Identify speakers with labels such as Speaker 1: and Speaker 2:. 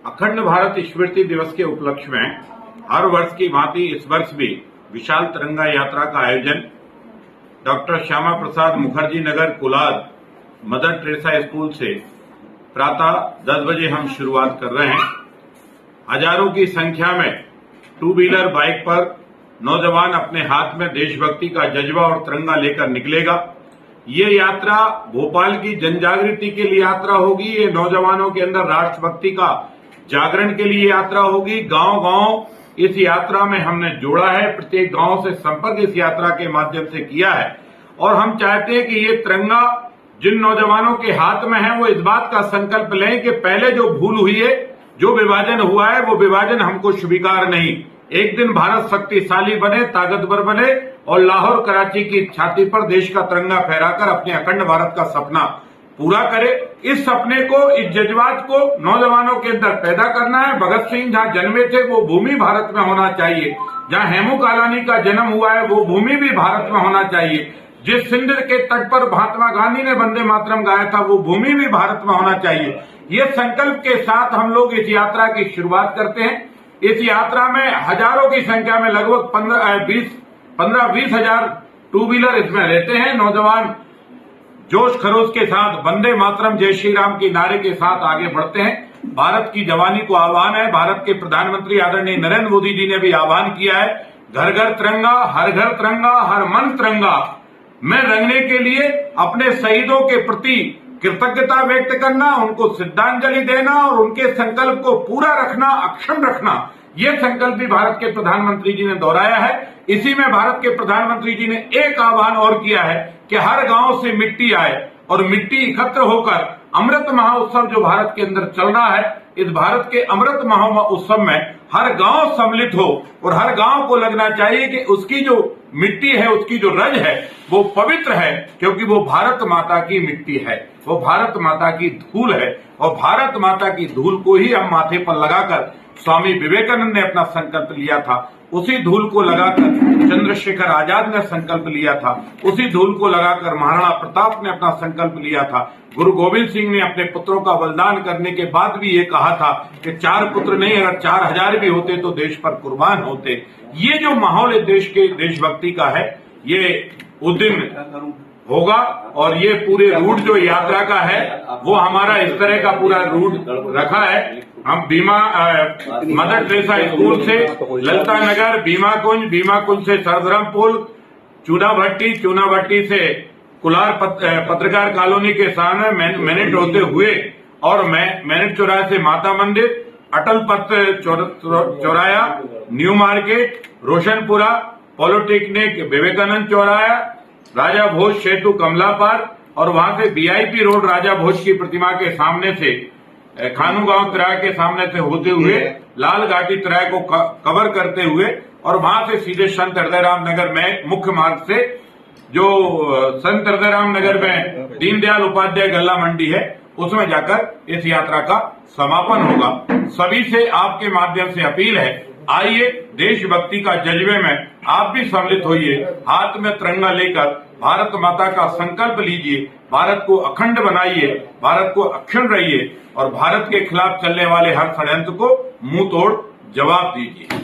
Speaker 1: अखंड भारत स्मृति दिवस के उपलक्ष्य में हर वर्ष की भांति इस वर्ष भी विशाल तिरंगा यात्रा का आयोजन doctor Shyama Prasad Mukherjee Nagar कुलाद mother Teresa school से प्रातः 10 बजे हम शुरुआत कर रहे हैं। हजारों की संख्या में टू व्हीलर बाइक पर नौजवान अपने हाथ में देशभक्ति का जज्बा और तिरंगा लेकर निकलेगा। ये यात्रा भोपाल की जनजागृति के लिए यात्रा होगी। ये नौजवानों के अंदर राष्ट्रभक्ति का जागरण के लिए यात्रा होगी। गांव-गांव इस यात्रा में हमने जोड़ा है, प्रत्येक गांव से संपर्क इस यात्रा के माध्यम से किया है और हम चाहते हैं कि ये तिरंगा जिन नौजवानों के हाथ में है वो इस बात का संकल्प लें कि पहले जो भूल हुई है, जो विभाजन हुआ है, वो विभाजन हमको स्वीकार नहीं। एक दिन भारत शक्तिशाली बने, ताकतवर बने और लाहौर कराची की छाती पर देश का तिरंगा फहराकर अपने अखंड भारत का सपना पूरा करे। इस सपने को, इस जज्बात को नौजवानों के अंदर पैदा करना है। भगत सिंह जहां जन्मे थे वो भूमि भारत में होना चाहिए। जहां हेमू कालानी का जन्म हुआ है वो भूमि भी भारत में होना चाहिए। जिस सिंध के तट पर महात्मा गांधी ने वंदे मातरम गाया था वो भूमि भी भारत में होना चाहिए। ये संकल्प के साथ हम लोग इस यात्रा की शुरुआत करते हैं। इस यात्रा में हजारों की संख्या में लगभग 15-20 हजार टू व्हीलर इसमें रहते हैं। नौजवान जोश खरोश के साथ वंदे मातरम जय श्री राम के नारे के साथ आगे बढ़ते हैं। भारत की जवानी को आह्वान है। भारत के प्रधानमंत्री आदरणीय नरेंद्र मोदी जी ने भी आह्वान किया है, घर घर तिरंगा, हर घर तिरंगा, हर मन तिरंगा में रंगने के लिए अपने शहीदों के प्रति कृतज्ञता व्यक्त करना, उनको श्रद्धांजलि देना और उनके संकल्प को पूरा रखना, अक्षुण्ण रखना, ये संकल्प भी भारत के प्रधानमंत्री जी ने दोहराया है। इसी में भारत के प्रधानमंत्री जी ने एक आह्वान और किया है कि हर गांव से मिट्टी आए और मिट्टी एकत्र होकर अमृत महोत्सव जो भारत के अंदर चल रहा है, इस भारत के अमृत महोत्सव में हर गांव सम्मिलित हो और हर गांव को लगना चाहिए कि उसकी जो मिट्टी है, उसकी जो रज है वो पवित्र है, क्योंकि वो भारत माता की मिट्टी है, वो भारत माता की धूल है और भारत माता की धूल को ही हम माथे पर लगाकर स्वामी विवेकानंद ने अपना संकल्प लिया था, उसी धूल को लगाकर चंद्रशेखर आजाद ने संकल्प लिया था, उसी धूल को लगाकर महाराणा प्रताप ने अपना संकल्प लिया था। गुरु गोविंद सिंह ने अपने पुत्रों का बलिदान करने के बाद भी ये कहा था कि 4 पुत्र नहीं, अगर 4000 भी होते तो देश पर कुर्बान होते। ये जो माहौल है देश के देशभक्ति का है, ये उस दिन होगा और ये पूरे रूट जो यात्रा का है वो हमारा इस तरह का पूरा रूट रखा है। हम मदर टेरेसा स्कूल से ललिता नगर, भीमा कुंज से सरधरम पुल, चूना भट्टी से कुलार पत्रकार कॉलोनी के सामने मैनेट होते हुए और मैनेट चौराहे से माता मंदिर, अटल पथ चौराया, New Market, Roshanpura, polytechnic, Vivekanand चौराया, राजा भोज सेतु कमला पार और वहां से वीआईपी रोड राजा भोज की प्रतिमा के सामने से खानू गांव तिराहे के सामने से होते हुए लाल घाटी तिराहे को कवर करते हुए और वहां से सीधे संत हृदयराम नगर में मुख्य मार्ग से जो संत हृदयराम नगर में दीनदयाल उपाध्याय गल्ला मंडी है उसमें जाकर इस यात्रा का समापन होगा। सभी से आपके माध्यम से अपील है, आइए देशभक्ति का जज्बे में आप भी सम्मिलित होइए, हाथ में तिरंगा लेकर भारत माता का संकल्प लीजिए, भारत को अखंड बनाइए, भारत को अक्षुण्ण रहिए और भारत के खिलाफ चलने वाले हर षड्यंत्र को मुंह तोड़ जवाब दीजिए।